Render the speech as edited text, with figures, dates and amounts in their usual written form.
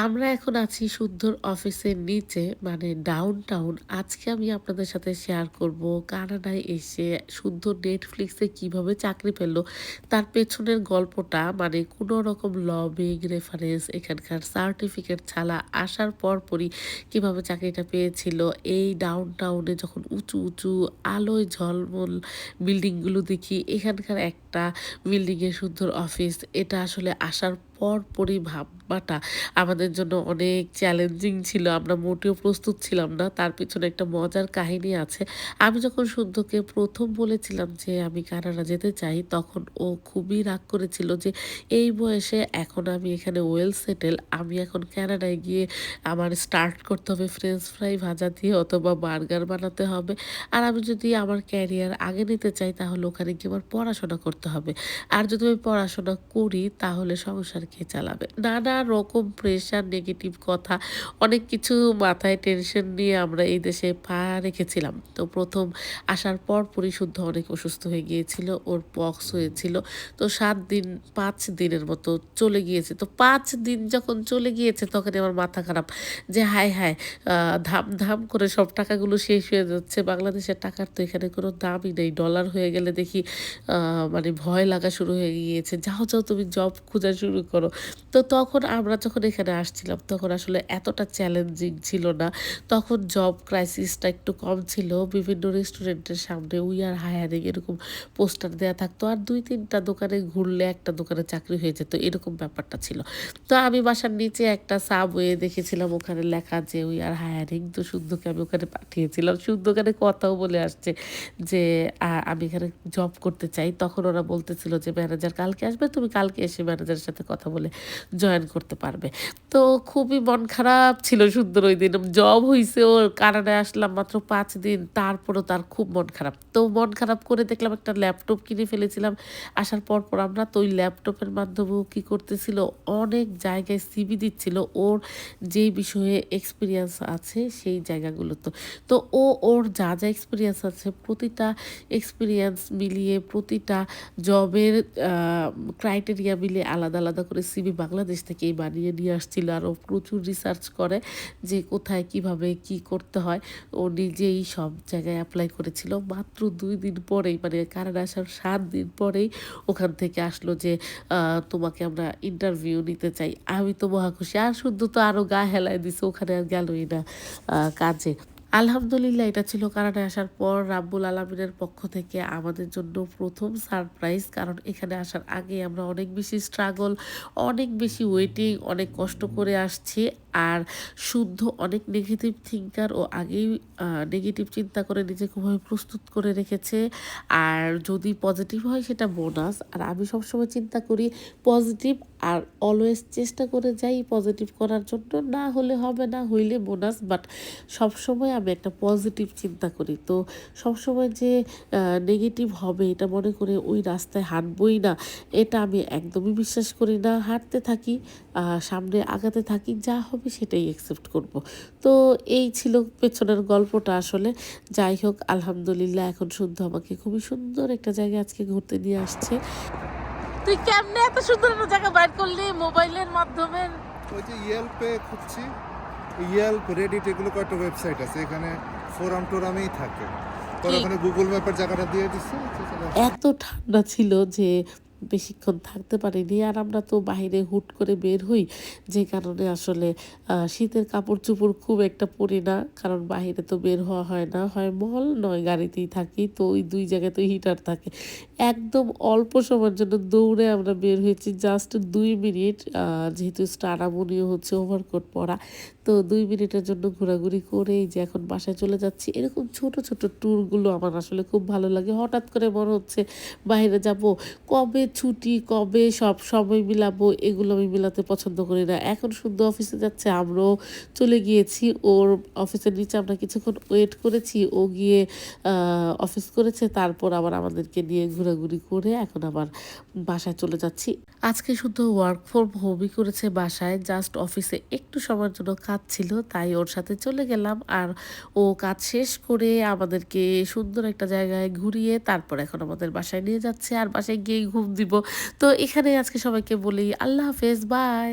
আমরা এখন আছি সুন্দর অফিসের নিচে মানে ডাউনটাউন। আজকে আমি আপনাদের সাথে শেয়ার করব কানাডায় এসে সুন্দর নেটফ্লিক্সে কিভাবে চাকরি পেল তার পেছনের গল্পটা। মানে কোনো রকম লবিং রেফারেন্স এখানকার সার্টিফিকেট ছাড়া আসার পরপরই কিভাবে চাকরিটা পেয়েছিল। এই ডাউনটাউনে যখন উঁচু উঁচু আলোয় ঝলমল বিল্ডিংগুলো দেখি, এখানকার একটা বিল্ডিংয়ের সুন্দর অফিস, এটা আসলে আসার পরপরই ভাববাটা আমাদের জন্য অনেক চ্যালেঞ্জিং ছিল। আমরা মোটেও প্রস্তুত ছিলাম না। তার পেছনে একটা মজার কাহিনী আছে। আমি যখন শুদ্ধকে ১ম বলেছিলাম যে আমি কানাডা যেতে চাই, তখন ও খুবই রাগ করেছিল যে এই বয়সে এখন আমি এখানে ওয়েল সেটেল, আমি এখন কানাডায় গিয়ে আমার স্টার্ট করতে হবে ফ্রেঞ্চ ফ্রাই ভাজা দিয়ে অথবা বার্গার বানাতে হবে। আর আমি যদি আমার ক্যারিয়ার আগে নিতে চাই তাহলে ওখানে গিয়ে আমার পড়াশোনা করতে হবে। আর যদি আমি পড়াশোনা করি তাহলে সংসার কে চালাবে? নানা রকম প্রেশার, নেগেটিভ কথা, অনেক কিছু মাথায় টেনশন নিয়ে আমরা এই দেশে পা রেখেছিলাম। তো ১ম আসার পরপরই শুদ্ধ অনেক অসুস্থ হয়ে গিয়েছিল। ওর পক্স হয়েছিল। তো ৭ দিন ৫ দিনের মতো চলে গিয়েছে। তো ৫ দিন যখন চলে গিয়েছে তখনই আমার মাথা খারাপ যে হায়, হায়! ধাম, ধাম করে সব টাকাগুলো শেষ হয়ে যাচ্ছে। বাংলাদেশের টাকার তো এখানে কোনো দামই নেই। ডলার হয়ে গেলে দেখি আ মানে ভয় লাগা শুরু হয়ে গিয়েছে। যাও, যাও তুমি জব খোঁজা শুরু করো। তো তখন আমরা যখন এখানে আসছিলাম তখন আসলে এতটা চ্যালেঞ্জিং ছিল না। তখন জব ক্রাইসিসটা একটু কম ছিল। বিভিন্ন রেস্টুরেন্টের সামনে উই আর হায়ারিং এরকম পোস্টার দেয়া থাকতো। আর ২-৩ টা দোকানে ঘুরলে একটা দোকানে চাকরি হয়ে যেত। এরকম ব্যাপারটা ছিল। তো আমি বাসার নিচে একটা সাবওয়ে দেখেছিলাম, ওখানে লেখা যে উই আর হায়ারিং। তো শুদ্ধকে আমি ওখানে পাঠিয়েছিলাম। শুদ্ধ ওখানে কথাও বলে আসছে যে আমি এখানে জব করতে চাই। তখন ওরা বলতেছিল যে ম্যানেজার কালকে আসবে, তুমি কালকে এসে ম্যানেজারের সাথে কথা বলে জয়েন করতে পারবে। তো খুবই মন খারাপ ছিল সুন্দর ঐদিন। জব হইছে ওর, কানাডায় আসলাম মাত্র ৫ দিন। তারপরও তার খুব মন খারাপ। তো মন খারাপ করে দেখলাম একটা ল্যাপটপ কিনে ফেলেছিলাম। আসার পর আমরা তো ওই ল্যাপটপের মাধ্যমেও কি করতেছিল, অনেক জায়গায় সিভি দিচ্ছিল ওর যেই বিষয়ে এক্সপেরিয়েন্স আছে সেই জায়গাগুলোতে। তো ওর যা এক্সপেরিয়েন্স আছে প্রতিটা এক্সপেরিয়েন্স মিলিয়ে প্রতিটা জবের আ ক্রাইটেরিয়া মিলিয়ে আলাদা, আলাদা করে সিভি বাংলাদেশ থেকেই বানিয়ে নিয়ে আসছিল। আর ও প্রচুর রিসার্চ করে যে কোথায় কিভাবে কি করতে হয়। ও নিজেই সব জায়গায় এপ্লাই করেছিল। মাত্র ২ দিন পরেই, মানে কানাডা আসার ৭ দিন পরেই ওখান থেকে আসলো যে আ তোমাকে আমরা ইন্টারভিউ নিতে চাই। আমি তো মহা খুশি। আর শুদ্ধ তো আরো গা হেলায় দিছে, ওখানে আর গেলই না কাজে। আলহামদুলিল্লাহ, এটা ছিল কানাডায় আসার পর রাব্বুল আলামিনের পক্ষ থেকে আমাদের জন্য ১ম সারপ্রাইজ। কারণ এখানে আসার আগে আমরা অনেক বেশি স্ট্রাগল, অনেক বেশি ওয়েটিং, অনেক কষ্ট করে আসছি। আর শুদ্ধ অনেক নেগেটিভ থিঙ্কার, ও আগেই নেগেটিভ চিন্তা করে নিজেকে ওভাবে প্রস্তুত করে রেখেছে। আর যদি পজিটিভ হয় সেটা বোনাস। আর আমি সবসময় চিন্তা করি পজিটিভ, আর অলওয়েজ চেষ্টা করে যাই পজিটিভ করার জন্য। না হলে হবে, না হইলে বোনাস। বাট সবসময় আমি একটা পজিটিভ চিন্তা করি। তো সবসময় যে নেগেটিভ হবে এটা মনে করে ওই রাস্তায় হাঁটবই না, এটা আমি একদমই বিশ্বাস করি না। হাঁটতে থাকি, সামনে আগাতে থাকি, যা হবে সেটাই অ্যাকসেপ্ট করব। তো এই ছিল পেছনের গল্পটা আসলে। যাই হোক, আলহামদুলিল্লাহ এখন শুদ্ধ আমাকে খুবই সুন্দর একটা জায়গায় আজকে ঘুরতে নিয়ে আসছে। তুই কেমনে এত সুন্দর একটা জায়গা বাইর করলি মোবাইলের মাধ্যমে? ওই যে ইয়েল্পে খুঁজছি, ইয়েল্প, রেডিট এগুলো কয়েকটা ওয়েবসাইট আছে, এখানে ফোরাম টোরামেই থাকে। পরে ঠিক। ওখানে গুগল ম্যাপের জায়গাটা দিয়ে দিচ্ছে, চলে আসছে। এত ঠান্ডা ছিল যে বেশিক্ষণ থাকতে পারিনি। আর আমরা তো বাহিরে হুট করে বের হই, যে কারণে আসলে শীতের কাপড়-চোপড় খুব একটা পরি না। কারণ বাহিরে তো বের হওয়া হয় না। হয় মল নয় গাড়িতেই থাকি। তো ওই ২ জায়গাতেই হিটার থাকে। একদম অল্প সময়ের জন্য দৌড়ে আমরা বের হয়েছি জাস্ট ২ মিনিট। যেহেতু স্টারামনিও হচ্ছে ওভারকোট পরা। তো ২ মিনিটের জন্য ঘোরাঘুরি করে এই যে এখন বাসায় চলে যাচ্ছি। এরকম ছোট, ছোট ট্যুরগুলো আমার আসলে খুব ভালো লাগে। হঠাৎ করে মনে হচ্ছে বাহিরে যাবো। কবে ছুটি, কবে সব সময় মিলাবো, এগুলো আমি মিলাতে পছন্দ করি না। এখন শুদ্ধ অফিসে যাচ্ছে, আমরাও চলে গিয়েছি। ওর অফিসের নিচে আমরা কিছুক্ষণ ওয়েট করেছি। ও গিয়ে অফিস করেছে। তারপর আবার আমাদেরকে নিয়ে ঘোরাঘুরি করে এখন আবার বাসায় চলে যাচ্ছি। আজকে শুধু ওয়ার্ক ফ্রম হোমই করেছে বাসায়। জাস্ট অফিসে একটু সময়ের জন্য কাজ ছিল, তাই ওর সাথে চলে গেলাম। আর ও কাজ শেষ করে আমাদেরকে সুন্দর একটা জায়গায় ঘুরিয়ে তারপর এখন আমাদের বাসায় নিয়ে যাচ্ছে। আর বাসায় গিয়েই ঘুম দিব। তো এখানেই আজকে সবাইকে বলি আল্লাহ হাফেজ, বাই।